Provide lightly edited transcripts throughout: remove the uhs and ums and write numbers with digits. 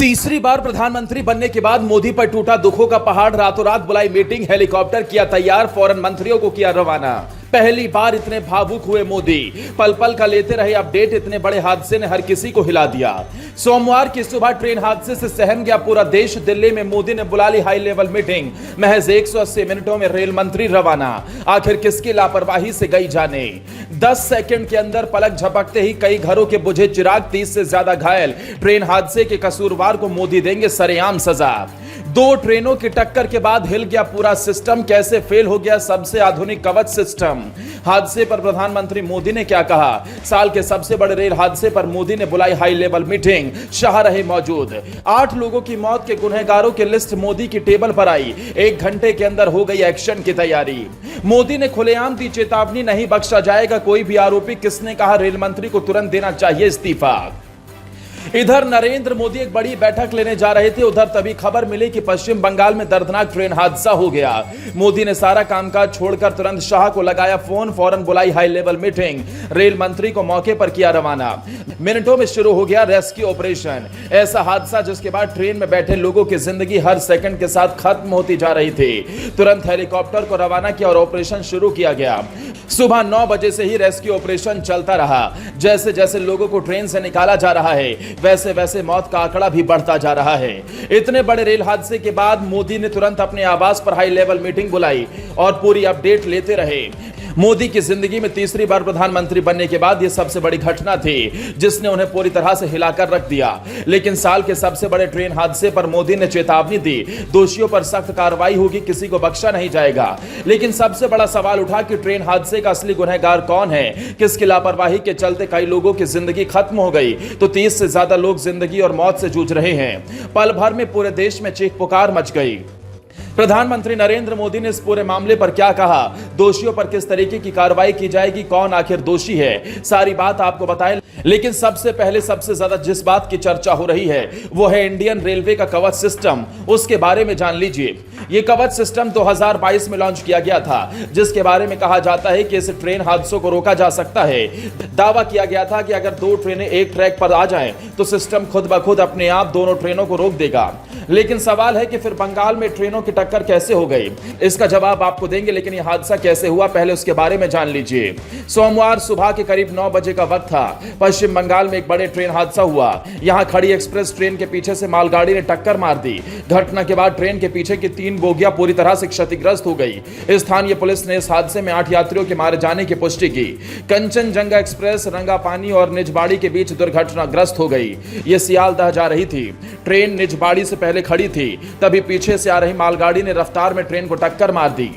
तीसरी बार प्रधानमंत्री बनने के बाद मोदी पर टूटा दुखों का पहाड़। रातों रात बुलाई मीटिंग, हेलीकॉप्टर किया तैयार, फौरन मंत्रियों को किया रवाना। पहली बार इतने भावुक हुए मोदी, पल पल का लेते रहे अपडेट। इतने बड़े हादसे ने हर किसी को हिला दिया। सोमवार की सुबह ट्रेन हादसे से सहम गया पूरा देश। दिल्ली में मोदी ने बुला ली हाई लेवल मीटिंग। महज 180 मिनटों में रेल मंत्री रवाना। आखिर किसकी लापरवाही से गई जाने। 10 सेकंड के अंदर पलक झपकते ही कई घरों के बुझे चिराग, 30 से ज्यादा घायल। ट्रेन हादसे के कसूरवार को मोदी देंगे सरेआम सजा। 2 ट्रेनों की टक्कर के बाद हिल गया पूरा सिस्टम। कैसे फेल हो गया सबसे आधुनिक कवच सिस्टम। हादसे पर प्रधानमंत्री मोदी ने क्या कहा। साल के सबसे बड़े रेल हादसे पर मोदी ने बुलाई हाई लेवल मीटिंग। शाह रहे मौजूद। 8 लोगों की मौत के गुनहगारों की लिस्ट मोदी की टेबल पर आई। 1 घंटे के अंदर हो गई एक्शन की तैयारी। मोदी ने खुलेआम दी चेतावनी, नहीं बख्शा जाएगा कोई भी आरोपी। किसने कहा रेल मंत्री को तुरंत देना चाहिए इस्तीफा। इधर नरेंद्र मोदी एक बड़ी बैठक लेने जा रहे थे। उधर तभी खबर मिली कि पश्चिम बंगाल में दर्दनाक ट्रेन हादसा हो गया। मोदी ने सारा कामकाज छोड़कर तुरंत शाह को लगाया फोन। फौरन बुलाई हाई लेवल मीटिंग। रेल मंत्री को मौके पर किया रवाना। मिनटों में शुरू हो गया रेस्क्यू ऑपरेशन। ऐसा हादसा जिसके बाद ट्रेन में बैठे लोगों की जिंदगी हर सेकंड के साथ खत्म होती जा रही थी। तुरंत हेलीकॉप्टर को रवाना किया और ऑपरेशन शुरू किया गया। सुबह 9 बजे से ही रेस्क्यू ऑपरेशन चलता रहा। जैसे जैसे लोगों को ट्रेन से निकाला जा रहा है, वैसे वैसे मौत का आंकड़ा भी बढ़ता जा रहा है। इतने बड़े रेल हादसे के बाद मोदी ने तुरंत अपने आवास पर हाई लेवल मीटिंग बुलाई और पूरी अपडेट लेते रहे। मोदी की जिंदगी में तीसरी बार प्रधानमंत्री बनने के बाद यह सबसे बड़ी घटना थी जिसने उन्हें पूरी तरह से हिलाकर रख दिया। लेकिन साल के सबसे बड़े ट्रेन हादसे पर मोदी ने चेतावनी दी, दोषियों पर सख्त कार्रवाई होगी, किसी को बख्शा नहीं जाएगा। लेकिन सबसे बड़ा सवाल उठा कि ट्रेन हादसे का असली गुनहगार कौन है। किसकी लापरवाही के चलते कई लोगों की जिंदगी खत्म हो गई तो 30 से ज्यादा लोग जिंदगी और मौत से जूझ रहे हैं। पल भर में पूरे देश में चीख पुकार मच गई। प्रधानमंत्री नरेंद्र मोदी ने इस पूरे मामले पर क्या कहा, दोषियों पर किस तरीके की कार्रवाई की जाएगी, कौन आखिर दोषी है, सारी बात आपको बताएं। लेकिन सबसे पहले सबसे ज्यादा जिस बात की चर्चा हो रही है वो है इंडियन रेलवे का कवच सिस्टम। उसके बारे में जान लीजिए। यह कवच सिस्टम 2022 में लॉन्च किया गया था, जिसके बारे में कहा जाता है कि इस ट्रेन हादसों को रोका जा सकता है। दावा किया गया था कि अगर 2 ट्रेनें एक ट्रैक पर आ जाएं तो सिस्टम खुद ब खुद अपने आप दोनों ट्रेनों को रोक देगा। लेकिन सवाल है कि फिर बंगाल में ट्रेनों की टक्कर कैसे हो गई। इसका जवाब आपको देंगे, लेकिन यह हादसा कैसे हुआ पहले उसके बारे में जान लीजिए। सोमवार सुबह के करीब 9 बजे का वक्त था। पश्चिम बंगाल में एक बड़े ट्रेन हादसा हुआ। यहां खड़ी एक्सप्रेस ट्रेन के पीछे से मालगाड़ी ने टक्कर मार दी। घटना के बाद ट्रेन के पीछे की 3 बोगियां पूरी तरह से क्षतिग्रस्त हो गई। स्थानीय पुलिस ने इस हादसे में 8 यात्रियों के मारे जाने की पुष्टि की। कंचनजंगा एक्सप्रेस रंगापानी और निजबाड़ी के बीच दुर्घटनाग्रस्त हो गई। यह सियालदह जा रही थी। ट्रेन निजबाड़ी से पहले खड़ी थी, तभी पीछे से आ रही मालगाड़ी ने रफ्तार में ट्रेन को टक्कर मार दी।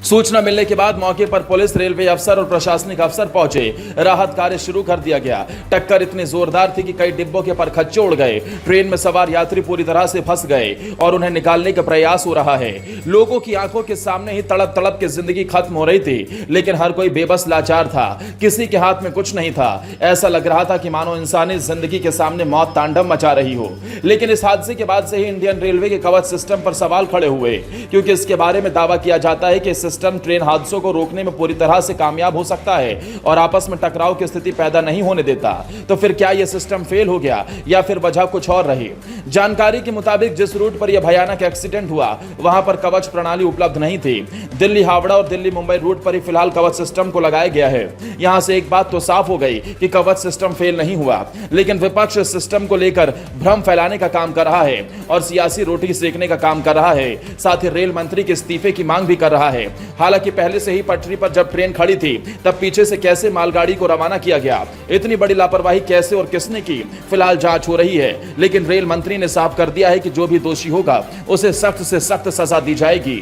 सूचना मिलने के बाद मौके पर पुलिस, रेलवे अफसर और प्रशासनिक अफसर पहुंचे। राहत कार्य शुरू कर दिया गया। टक्कर इतनी जोरदार थी कि कई डिब्बों के परखच्चे उड़ गए। ट्रेन में सवार यात्री पूरी तरह से फंस गए और उन्हें निकालने का प्रयास हो रहा है। लोगों की आंखों के सामने ही तड़प तड़प के जिंदगी खत्म हो रही थी, लेकिन हर कोई बेबस लाचार था। किसी के हाथ में कुछ नहीं था। ऐसा लग रहा था कि मानो इंसानी जिंदगी के सामने मौत तांडव मचा रही हो। लेकिन इस हादसे के बाद से ही इंडियन रेलवे के कवच सिस्टम पर सवाल खड़े हुए, क्योंकि इसके बारे में दावा किया जाता है कि सिस्टम ट्रेन हादसों को रोकने में पूरी तरह से कामयाब हो सकता है और आपस में टकराव की स्थिति पैदा नहीं होने देता। तो फिर क्या यह सिस्टम फेल हो गया या फिर वजह कुछ और रही। जानकारी के मुताबिक जिस रूट पर यह भयानक एक्सीडेंट हुआ वहां पर कवच प्रणाली उपलब्ध नहीं थी। दिल्ली हावड़ा और दिल्ली मुंबई रूट पर ही फिलहाल कवच सिस्टम को लगाया गया है। यहां से एक बात तो साफ हो गई कि कवच सिस्टम फेल नहीं हुआ, लेकिन विपक्ष इस सिस्टम को लेकर भ्रम फैलाने का काम कर रहा है और सियासी रोटी सेकने का काम कर रहा है। साथ ही रेल मंत्री के इस्तीफे की मांग भी कर रहा है। हालांकि पहले से ही पटरी पर जब ट्रेन खड़ी थी तब पीछे से कैसे मालगाड़ी को रवाना किया गया, इतनी बड़ी लापरवाही कैसे और किसने की, फिलहाल जांच हो रही है। लेकिन रेल मंत्री ने साफ कर दिया है कि जो भी दोषी होगा उसे सख्त से सख्त सजा दी जाएगी।